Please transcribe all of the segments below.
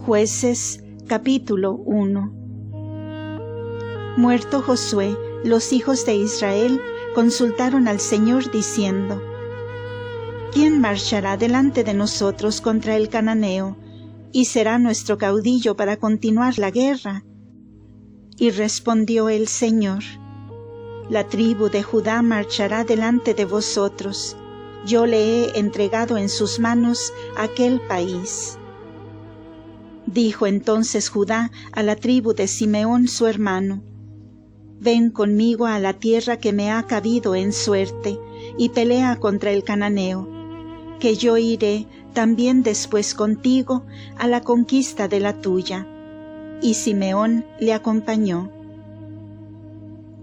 Jueces, capítulo 1. Muerto Josué, los hijos de Israel consultaron al Señor diciendo: ¿Quién marchará delante de nosotros contra el cananeo, y será nuestro caudillo para continuar la guerra? Y respondió el Señor: La tribu de Judá marchará delante de vosotros. Yo le he entregado en sus manos aquel país. Dijo entonces Judá a la tribu de Simeón su hermano: Ven conmigo a la tierra que me ha cabido en suerte, y pelea contra el cananeo, que yo iré también después contigo a la conquista de la tuya. Y Simeón le acompañó.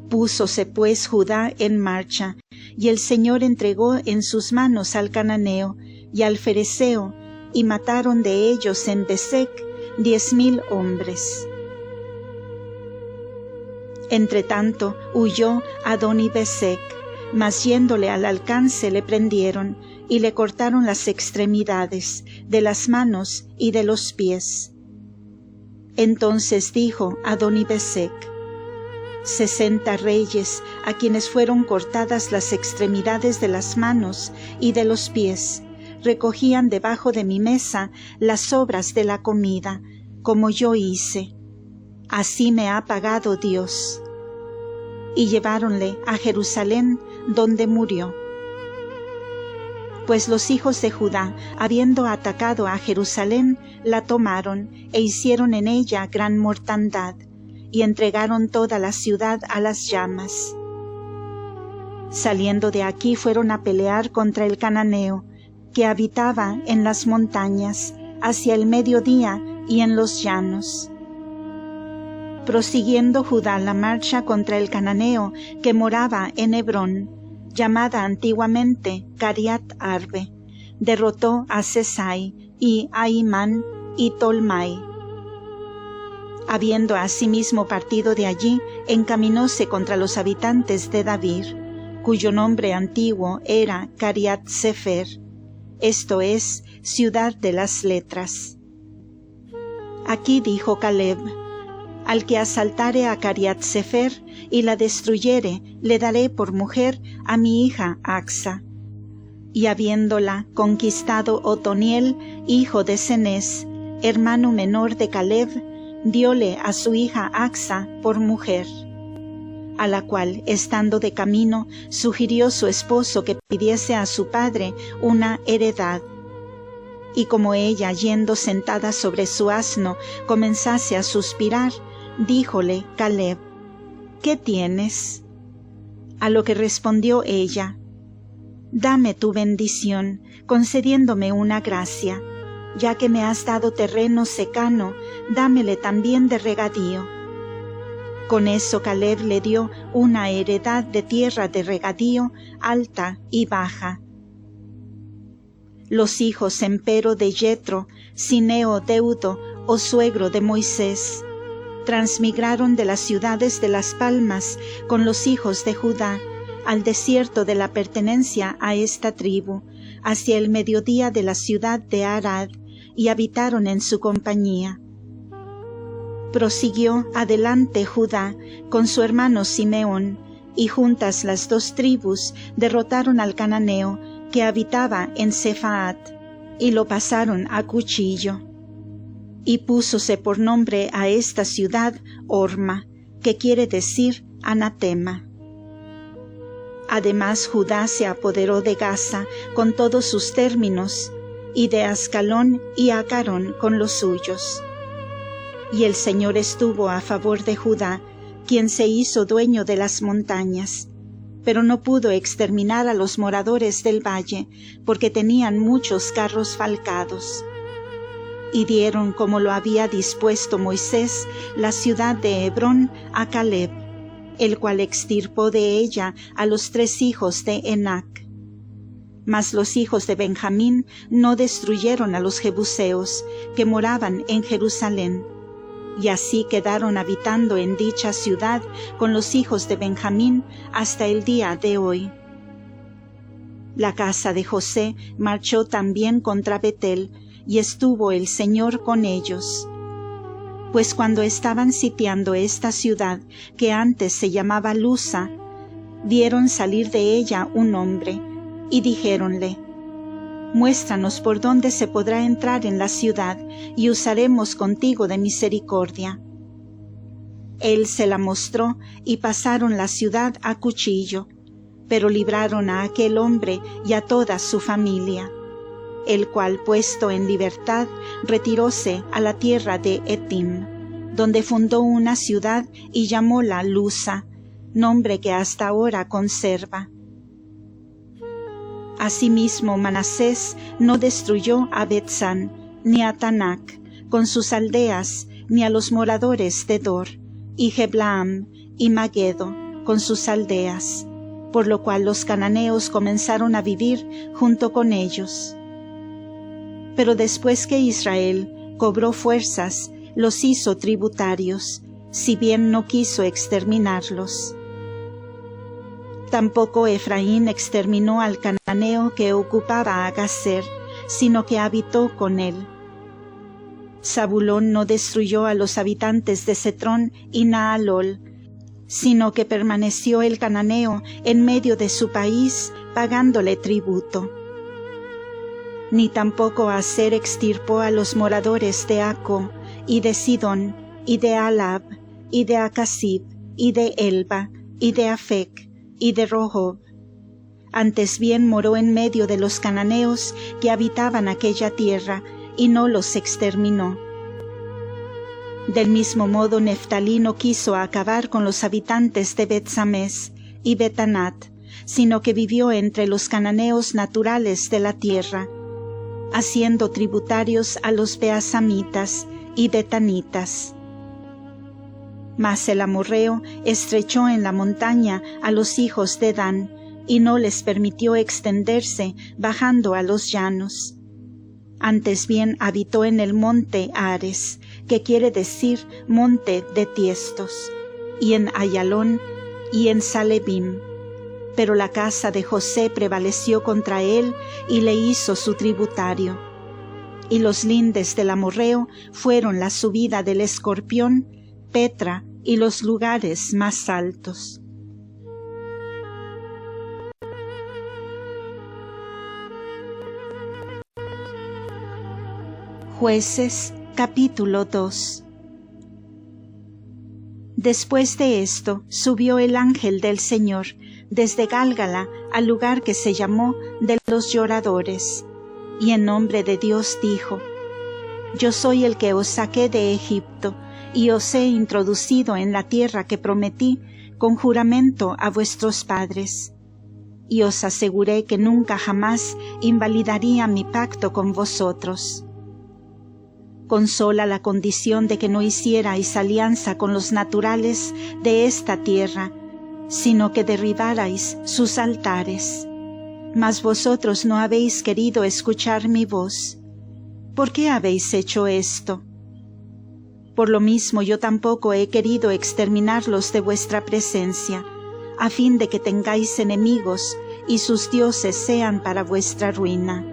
Púsose pues Judá en marcha, y el Señor entregó en sus manos al cananeo y al fereceo, y mataron de ellos en Besec 10,000 hombres. Entretanto huyó Adoni-Besec, mas yéndole al alcance le prendieron, y le cortaron las extremidades de las manos y de los pies. Entonces dijo Adoni-Besec: 60 reyes a quienes fueron cortadas las extremidades de las manos y de los pies, recogían debajo de mi mesa las sobras de la comida, como yo hice. Así me ha pagado Dios. Y lleváronle a Jerusalén, donde murió. Pues los hijos de Judá, habiendo atacado a Jerusalén, la tomaron e hicieron en ella gran mortandad, y entregaron toda la ciudad a las llamas. Saliendo de aquí fueron a pelear contra el cananeo, que habitaba en las montañas, hacia el mediodía y en los llanos. Prosiguiendo Judá la marcha contra el cananeo que moraba en Hebrón, llamada antiguamente Cariat Arbe, derrotó a Sesai y a Imán y Tolmai. Habiendo asimismo partido de allí, encaminóse contra los habitantes de Davir, cuyo nombre antiguo era Cariat Sefer, esto es, ciudad de las letras. Aquí dijo Caleb: Al que asaltare a Cariat Sefer y la destruyere, le daré por mujer a mi hija Acsa. Y habiéndola conquistado Otoniel, hijo de Cenez, hermano menor de Caleb, dióle a su hija Acsa por mujer, a la cual, estando de camino, sugirió su esposo que pidiese a su padre una heredad. Y como ella, yendo sentada sobre su asno, comenzase a suspirar, díjole Caleb: ¿Qué tienes? A lo que respondió ella: Dame tu bendición, concediéndome una gracia. Ya que me has dado terreno secano, dámele también de regadío. Con eso Caleb le dio una heredad de tierra de regadío, alta y baja. Los hijos empero de Yetro, Cineo deudo o suegro de Moisés, transmigraron de las ciudades de las palmas con los hijos de Judá al desierto de la pertenencia a esta tribu, hacia el mediodía de la ciudad de Arad, y habitaron en su compañía. Prosiguió adelante Judá con su hermano Simeón, y juntas las dos tribus derrotaron al cananeo que habitaba en Sefaat, y lo pasaron a cuchillo. Y púsose por nombre a esta ciudad Horma, que quiere decir anatema. Además Judá se apoderó de Gaza con todos sus términos, y de Ascalón y Acarón con los suyos. Y el Señor estuvo a favor de Judá, quien se hizo dueño de las montañas, pero no pudo exterminar a los moradores del valle, porque tenían muchos carros falcados. Y dieron, como lo había dispuesto Moisés, la ciudad de Hebrón a Caleb, el cual extirpó de ella a los 3 hijos de Enac. Mas los hijos de Benjamín no destruyeron a los jebuseos que moraban en Jerusalén, y así quedaron habitando en dicha ciudad con los hijos de Benjamín hasta el día de hoy. La casa de José marchó también contra Betel, y estuvo el Señor con ellos, Pues cuando estaban sitiando esta ciudad, que antes se llamaba Luza, vieron salir de ella un hombre, y dijéronle: muéstranos por dónde se podrá entrar en la ciudad, y usaremos contigo de misericordia. Él se la mostró, y pasaron la ciudad a cuchillo, pero libraron a aquel hombre y a toda su familia, el cual, puesto en libertad, retiróse a la tierra de Etim, donde fundó una ciudad y llamóla Luza, nombre que hasta ahora conserva. Asimismo, Manasés no destruyó a Bethsan, ni a Tanac, con sus aldeas, ni a los moradores de Dor, y Jeblaam, y Maggedo, con sus aldeas, por lo cual los cananeos comenzaron a vivir junto con ellos. Pero después que Israel cobró fuerzas, los hizo tributarios, si bien no quiso exterminarlos. Tampoco Efraín exterminó al cananeo que ocupaba a Gazer, sino que habitó con él. Zabulón no destruyó a los habitantes de Cetrón y Naalol, sino que permaneció el cananeo en medio de su país, pagándole tributo. Ni tampoco Aser extirpó a los moradores de Aco, y de Sidón, y de Alab, y de Acasib, y de Elba, y de Afec, y de Rehob. Antes bien moró en medio de los cananeos que habitaban aquella tierra, y no los exterminó. Del mismo modo Neftalí no quiso acabar con los habitantes de Bet-Sames y Betanat, sino que vivió entre los cananeos naturales de la tierra, haciendo tributarios a los beasamitas y betanitas. Mas el amorreo estrechó en la montaña a los hijos de Dan, y no les permitió extenderse bajando a los llanos. Antes bien habitó en el monte Ares, que quiere decir monte de tiestos, y en Ayalón y en Salebim. Pero la casa de José prevaleció contra él y le hizo su tributario. Y los lindes del amorreo fueron la subida del Escorpión, Petra y los lugares más altos. Jueces, capítulo 2. Después de esto, subió el ángel del Señor desde Gálgala al lugar que se llamó de los lloradores, y en nombre de Dios dijo: Yo soy el que os saqué de Egipto, y os he introducido en la tierra que prometí con juramento a vuestros padres. Y os aseguré que nunca jamás invalidaría mi pacto con vosotros. Con sola la condición de que no hicierais alianza con los naturales de esta tierra, sino que derribarais sus altares. Mas vosotros no habéis querido escuchar mi voz. ¿Por qué habéis hecho esto? Por lo mismo yo tampoco he querido exterminarlos de vuestra presencia, a fin de que tengáis enemigos y sus dioses sean para vuestra ruina.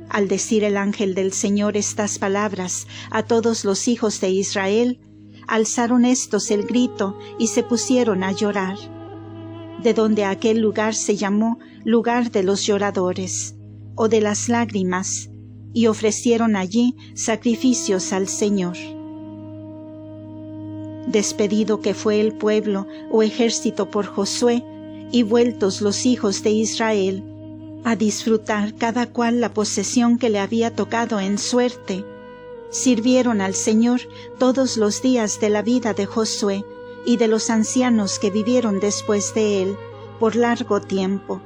Al decir el ángel del Señor estas palabras a todos los hijos de Israel, alzaron éstos el grito y se pusieron a llorar, de donde aquel lugar se llamó lugar de los lloradores, o de las lágrimas, y ofrecieron allí sacrificios al Señor. Despedido que fue el pueblo o ejército por Josué, y vueltos los hijos de Israel, a disfrutar cada cual la posesión que le había tocado en suerte, sirvieron al Señor todos los días de la vida de Josué y de los ancianos que vivieron después de él por largo tiempo,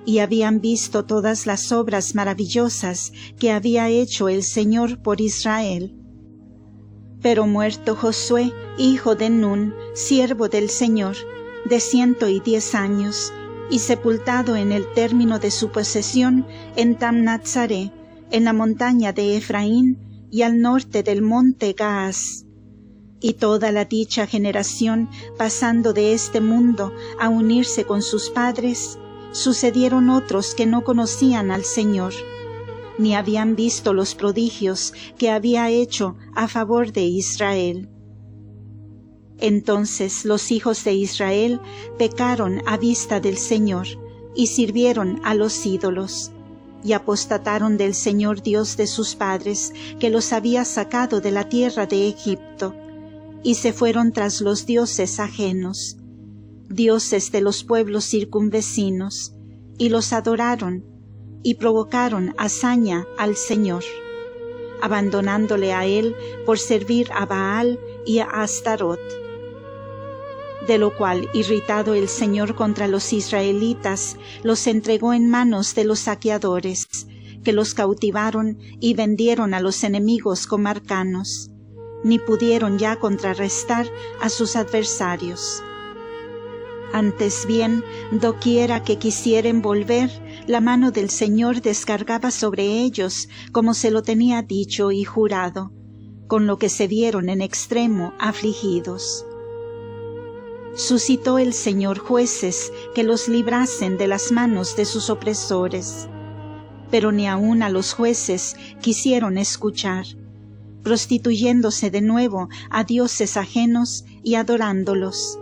y habían visto todas las obras maravillosas que había hecho el Señor por Israel. Pero muerto Josué, hijo de Nun, siervo del Señor, de 110 años, y sepultado en el término de su posesión en Tamnatzaré, en la montaña de Efraín, y al norte del monte Gaas. Y toda la dicha generación, pasando de este mundo a unirse con sus padres, sucedieron otros que no conocían al Señor, ni habían visto los prodigios que había hecho a favor de Israel. Entonces los hijos de Israel pecaron a vista del Señor y sirvieron a los ídolos, y apostataron del Señor Dios de sus padres, que los había sacado de la tierra de Egipto, y se fueron tras los dioses ajenos, dioses de los pueblos circunvecinos, y los adoraron, y provocaron hazaña al Señor, abandonándole a él por servir a Baal y a Astarot. De lo cual, irritado el Señor contra los israelitas, los entregó en manos de los saqueadores, que los cautivaron y vendieron a los enemigos comarcanos, ni pudieron ya contrarrestar a sus adversarios. Antes bien, doquiera que quisieren volver, la mano del Señor descargaba sobre ellos, como se lo tenía dicho y jurado, con lo que se vieron en extremo afligidos. Suscitó el Señor jueces que los librasen de las manos de sus opresores, pero ni aun a los jueces quisieron escuchar, prostituyéndose de nuevo a dioses ajenos y adorándolos.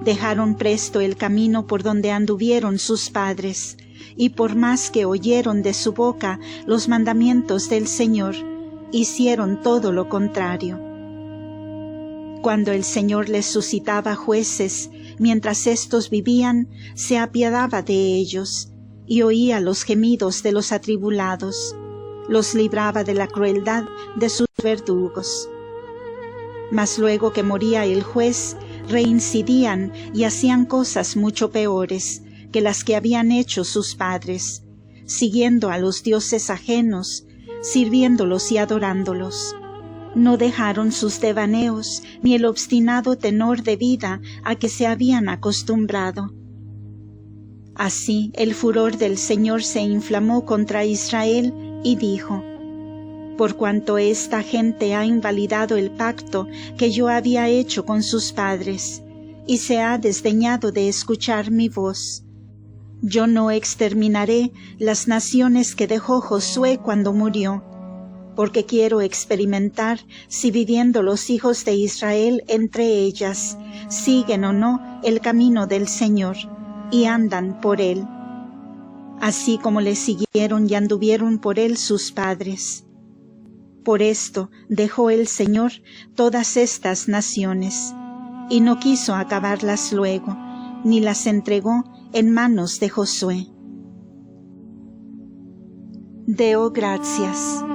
Dejaron presto el camino por donde anduvieron sus padres, y por más que oyeron de su boca los mandamientos del Señor, hicieron todo lo contrario. Cuando el Señor les suscitaba jueces, mientras éstos vivían, se apiadaba de ellos, y oía los gemidos de los atribulados, los libraba de la crueldad de sus verdugos. Mas luego que moría el juez, reincidían y hacían cosas mucho peores que las que habían hecho sus padres, siguiendo a los dioses ajenos, sirviéndolos y adorándolos. No dejaron sus devaneos ni el obstinado tenor de vida a que se habían acostumbrado. Así el furor del Señor se inflamó contra Israel y dijo: por cuanto esta gente ha invalidado el pacto que yo había hecho con sus padres, y se ha desdeñado de escuchar mi voz, yo no exterminaré las naciones que dejó Josué cuando murió, porque quiero experimentar si viviendo los hijos de Israel entre ellas, siguen o no el camino del Señor, y andan por él, así como le siguieron y anduvieron por él sus padres. Por esto dejó el Señor todas estas naciones, y no quiso acabarlas luego, ni las entregó en manos de Josué. Deo gracias.